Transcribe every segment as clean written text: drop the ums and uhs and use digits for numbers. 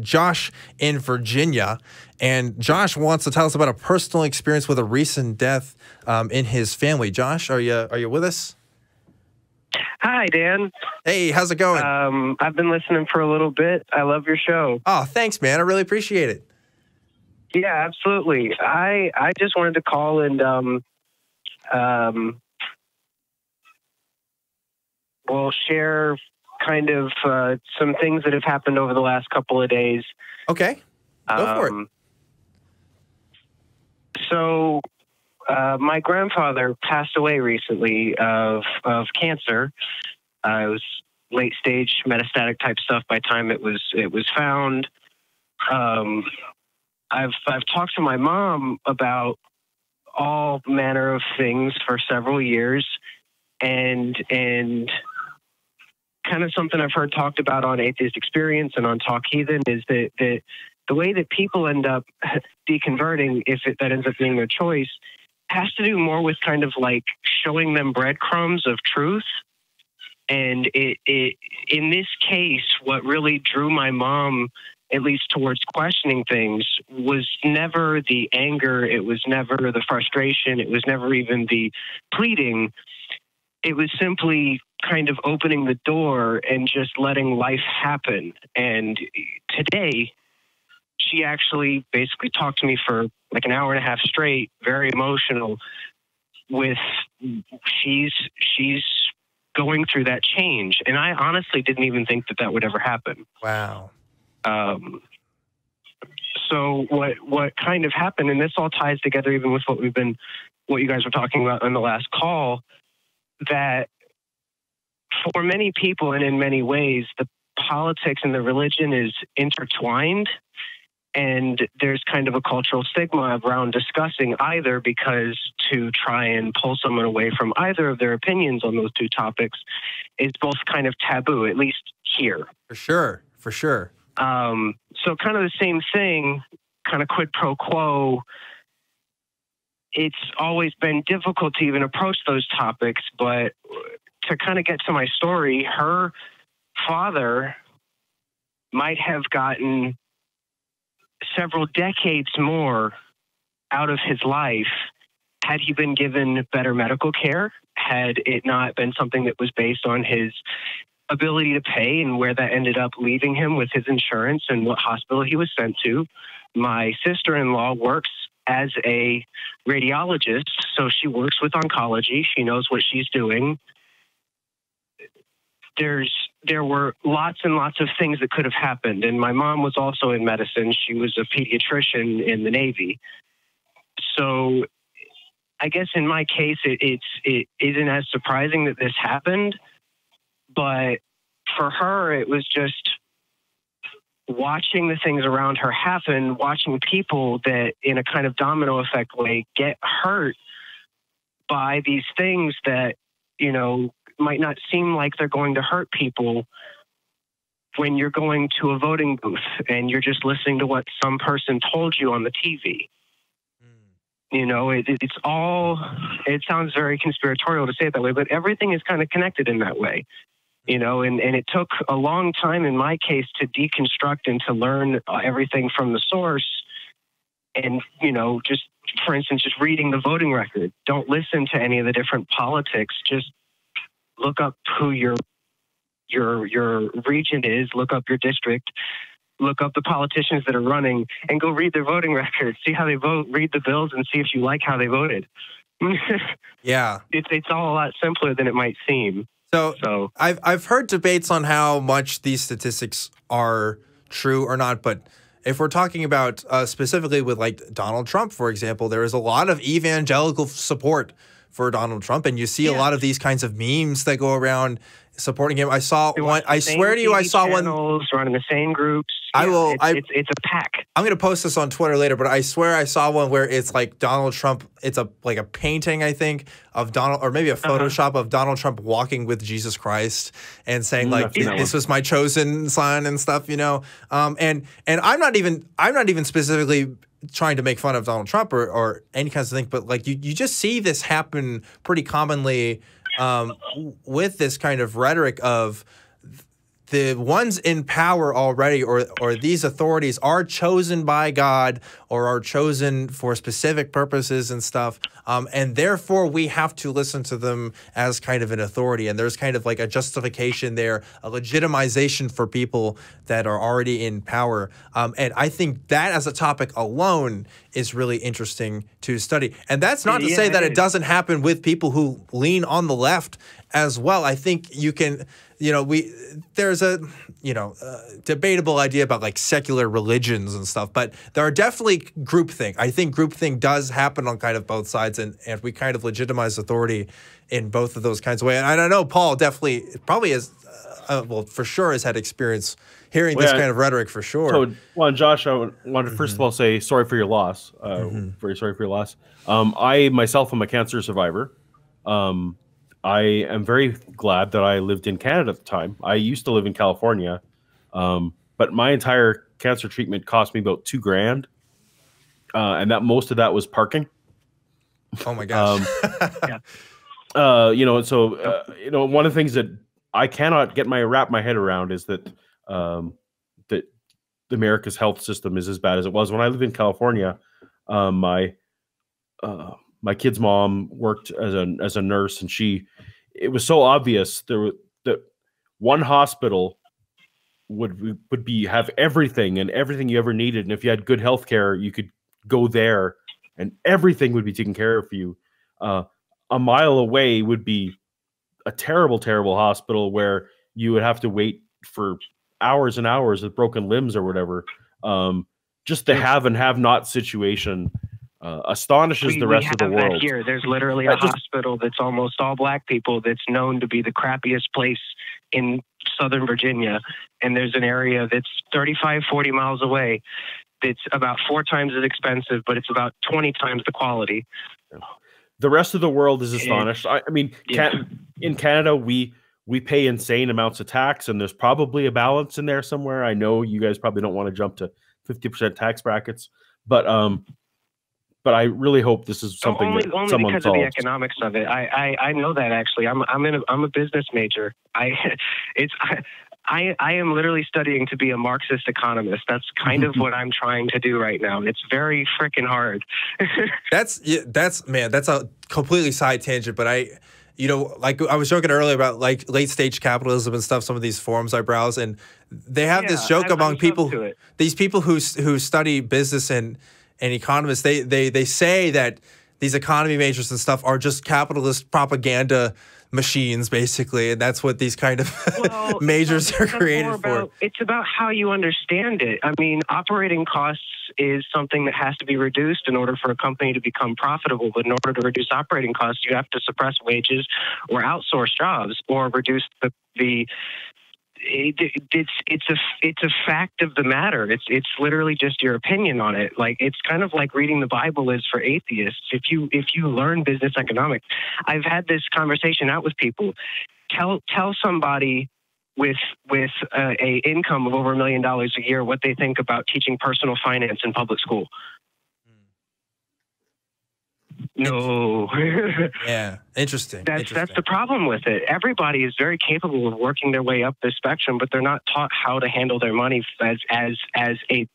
Josh in Virginia. And Josh wants to tell us about a personal experience with a recent death in his family. Josh, are you with us? Hi, Dan. Hey, how's it going? I've been listening for a little bit. I love your show. Oh, thanks, man. I really appreciate it. Yeah, absolutely. I just wanted to call and we'll share kind of some things that have happened over the last couple of days. Okay, go for it. So my grandfather passed away recently of cancer. It was late stage metastatic type stuff by the time it was found. I've talked to my mom about all manner of things for several years, and kind of something I've heard talked about on Atheist Experience and on Talk Heathen is that the way that people end up deconverting, if that ends up being their choice, has to do more with kind of like showing them breadcrumbs of truth. And it in this case, what really drew my mom, at least towards questioning things, was never the anger. It was never the frustration. It was never even the pleading. It was simply kind of opening the door and just letting life happen. And today, she actually basically talked to me for like an hour and a half straight, very emotional, with she's going through that change. And I honestly didn't even think that would ever happen. Wow. So what kind of happened, and this all ties together even with what you guys were talking about on the last call, that for many people and in many ways, the politics and the religion is intertwined. And there's kind of a cultural stigma around discussing either, because to try and pull someone away from either of their opinions on those two topics is both kind of taboo, at least here. For sure. For sure. So kind of the same thing, kind of quid pro quo. It's always been difficult to even approach those topics, but to kind of get to my story, her father might have gotten several decades more out of his life had he been given better medical care, had it not been something that was based on his ability to pay and where that ended up leaving him with his insurance and what hospital he was sent to. My sister-in-law works as a radiologist, so she works with oncology. She knows what she's doing. There were lots and lots of things that could have happened. And my mom was also in medicine. She was a pediatrician in the Navy. So I guess in my case, it isn't as surprising that this happened. But for her, it was just watching the things around her happen, watching people that in a kind of domino effect way get hurt by these things that, you know, might not seem like they're going to hurt people when you're going to a voting booth and you're just listening to what some person told you on the TV. You know, it sounds very conspiratorial to say it that way, but everything is kind of connected in that way. You know, and it took a long time in my case to deconstruct and to learn everything from the source. And, you know, just for instance, just reading the voting record. Don't listen to any of the different politics. Just look up who your region is, look up your district, look up the politicians that are running, and go read their voting record, see how they vote, read the bills, and see if you like how they voted. Yeah. It's all a lot simpler than it might seem. So I've heard debates on how much these statistics are true or not, but if we're talking about specifically with like Donald Trump, for example, there is a lot of evangelical support for Donald Trump, and you see a lot of these kinds of memes that go around supporting him. I saw one. I swear to you, I saw one. Running the same groups. I will. It's a pack. I'm gonna post this on Twitter later, but I swear I saw one where it's like Donald Trump. It's like a painting, I think, of Donald, or maybe a Photoshop of Donald Trump walking with Jesus Christ and saying like, "This was my chosen son" and stuff. You know, and I'm not even specifically trying to make fun of Donald Trump or any kinds of thing, but like you just see this happen pretty commonly with this kind of rhetoric of the ones in power already, or these authorities are chosen by God or are chosen for specific purposes and stuff, and therefore we have to listen to them as kind of an authority. And there's kind of like a justification there, a legitimization for people that are already in power. And I think that as a topic alone is really interesting to study. And that's not to say that it doesn't happen with people who lean on the left as well. I think you can, there's a, debatable idea about like secular religions and stuff, but there are definitely groupthink. I think groupthink does happen on kind of both sides, and we kind of legitimize authority in both of those kinds of ways. And I know Paul probably has, well, for sure has had experience hearing this kind of rhetoric for sure. So, well, Josh, I want to first of all say sorry for your loss. Very sorry for your loss. I myself am a cancer survivor. I am very glad that I lived in Canada at the time. I used to live in California, but my entire cancer treatment cost me about $2,000, and that most of that was parking. Oh my gosh! One of the things that I cannot wrap my head around is that that America's health system is as bad as it was when I lived in California. My kid's mom worked as a nurse, and it was so obvious that one hospital would have everything you ever needed, and if you had good health care, you could go there, and everything would be taken care of for you. A mile away would be a terrible, terrible hospital where you would have to wait for hours and hours with broken limbs or whatever. Just the have and have not situation astonishes the rest of the world. Here, there's literally a hospital that's almost all black people that's known to be the crappiest place in Southern Virginia. And there's an area that's 35, 40 miles away that's about 4 times as expensive, but it's about 20 times the quality. The rest of the world is astonished. I mean, in Canada, we pay insane amounts of tax, and there's probably a balance in there somewhere. I know you guys probably don't want to jump to 50% tax brackets, but I really hope this is something that someone because solves. Of the economics of it. I know that actually. I'm a business major. I am literally studying to be a Marxist economist. That's kind of what I'm trying to do right now. It's very freaking hard. That's a completely side tangent, but like I was joking earlier about like late stage capitalism and stuff, some of these forums I browse, and they have this joke among people, these people who study business and economists, they say that these economy majors and stuff are just capitalist propaganda machines, basically, and that's what these kind of majors are created for. It's about how you understand it. I mean, operating costs is something that has to be reduced in order for a company to become profitable. But in order to reduce operating costs, you have to suppress wages or outsource jobs or reduce it's a fact of the matter. It's literally just your opinion on it. Like, it's kind of like reading the Bible is for atheists. If you learn business economics, I've had this conversation out with people. Tell somebody with a income of over $1 million a year what they think about teaching personal finance in public school. No. Yeah, interesting. That's the problem with it. Everybody is very capable of working their way up the spectrum, but they're not taught how to handle their money as a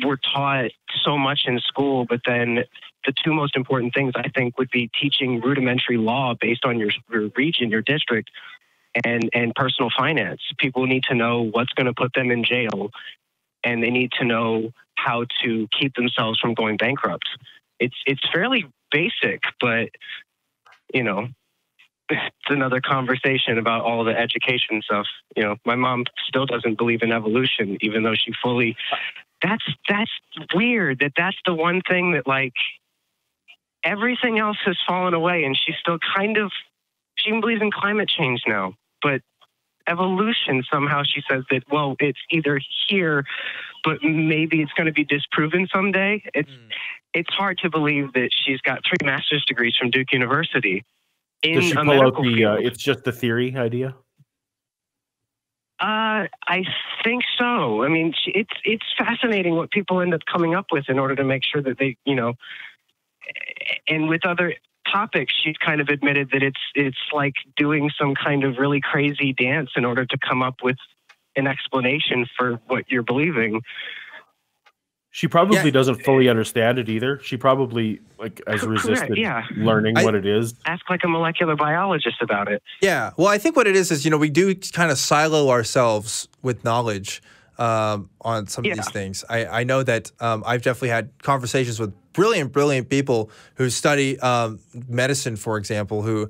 we're taught so much in school, but then the 2 most important things I think would be teaching rudimentary law based on your region, your district, and personal finance. People need to know what's going to put them in jail, and they need to know how to keep themselves from going bankrupt. It's fairly basic, but it's another conversation about all the education stuff. My mom still doesn't believe in evolution, even though she fully. That's weird. That's the one thing that, like, everything else has fallen away, and she's still she even believes in climate change now, but evolution, somehow she says that, well, it's either here, but maybe it's going to be disproven someday. It's hard to believe that she's got 3 master's degrees from Duke University. Does she pull out the it's just the theory idea? I think so. I mean, it's fascinating what people end up coming up with in order to make sure that they, and with other topics, she's kind of admitted that it's like doing some kind of really crazy dance in order to come up with an explanation for what you're believing. She probably doesn't fully understand it either. She probably has resisted learning what it is. Ask like a molecular biologist about it. Yeah. Well, I think what it is, we do kind of silo ourselves with knowledge on some of these things. I know that I've definitely had conversations with brilliant people who study medicine, for example, who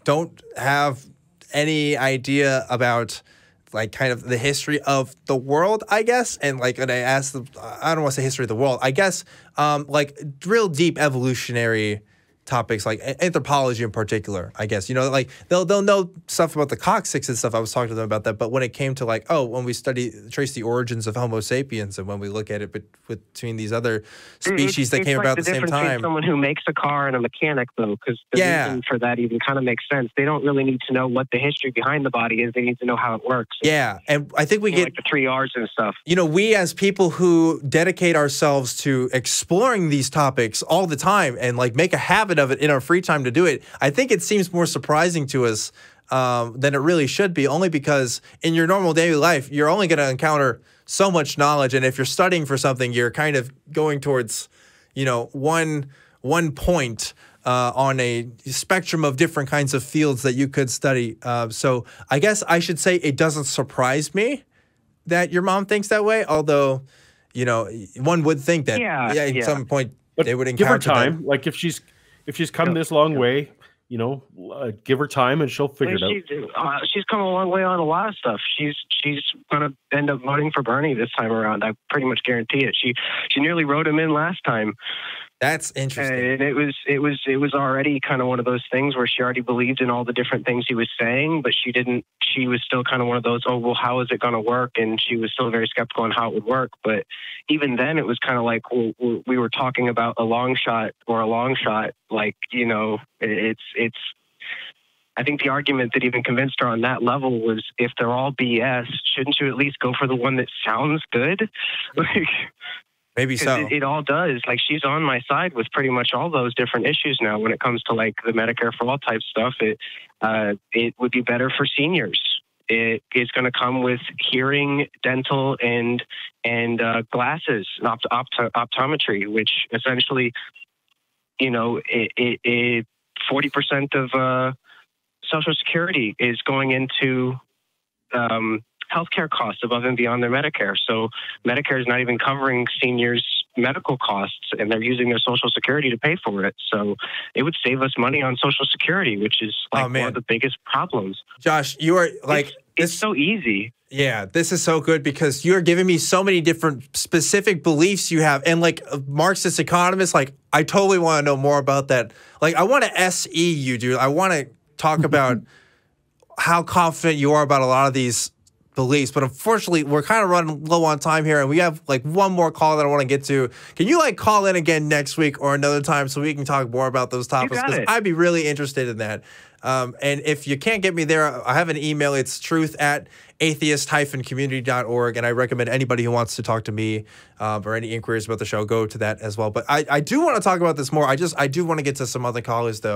don't have any idea about kind of the history of the world, I guess. And and I asked them, I don't want to say history of the world, I guess real deep evolutionary topics like anthropology in particular, I guess. They'll know stuff about the coccyx and stuff. I was talking to them about that. But when it came to when we trace the origins of Homo sapiens, and when we look at it between these other species that came about at the same time. Someone who makes a car and a mechanic, though, because the reason for that even kind of makes sense. They don't really need to know what the history behind the body is. They need to know how it works. Yeah, and I think we get like the 3 R's and stuff. We as people who dedicate ourselves to exploring these topics all the time and make a habit of it in our free time to do it, I think it seems more surprising to us than it really should be, only because in your normal daily life, you're only going to encounter so much knowledge. And if you're studying for something, you're kind of going towards, one point on a spectrum of different kinds of fields that you could study. So I guess I should say it doesn't surprise me that your mom thinks that way, although, one would think that at some point they would encounter give her time. That. If she's come this long way, give her time and she'll figure it out. She's come a long way on a lot of stuff. She's going to end up voting for Bernie this time around. I pretty much guarantee it. She nearly wrote him in last time. That's interesting. And it was already kind of one of those things where she already believed in all the different things he was saying, but she didn't. She was still kind of one of those, oh, well, how is it going to work? And she was still very skeptical on how it would work. But even then, it was kind of like, well, we were talking about a long shot. It's. I think the argument that even convinced her on that level was, if they're all BS, shouldn't you at least go for the one that sounds good? Maybe so. It all does. She's on my side with pretty much all those different issues now. When it comes to the Medicare for all type stuff, it would be better for seniors. It is going to come with hearing, dental, and glasses, optometry, which essentially, 40% of Social Security is going into healthcare costs above and beyond their Medicare. So Medicare is not even covering seniors' medical costs, and they're using their Social Security to pay for it. So it would save us money on Social Security, which is one of the biggest problems. Josh, you are it's so easy. Yeah, this is so good because you're giving me so many different specific beliefs you have. And a Marxist economist, I totally want to know more about that. I want to SE you, dude. I want to talk about how confident you are about a lot of these beliefs, but unfortunately we're kind of running low on time here, and we have one more call that I want to get to. Can you call in again next week or another time so we can talk more about those topics? Because I'd be really interested in that. And if you can't get me there, I have an email. It's truth@atheist-community.org, and I recommend anybody who wants to talk to me or any inquiries about the show, go to that as well. But I do want to talk about this more. I do want to get to some other callers though.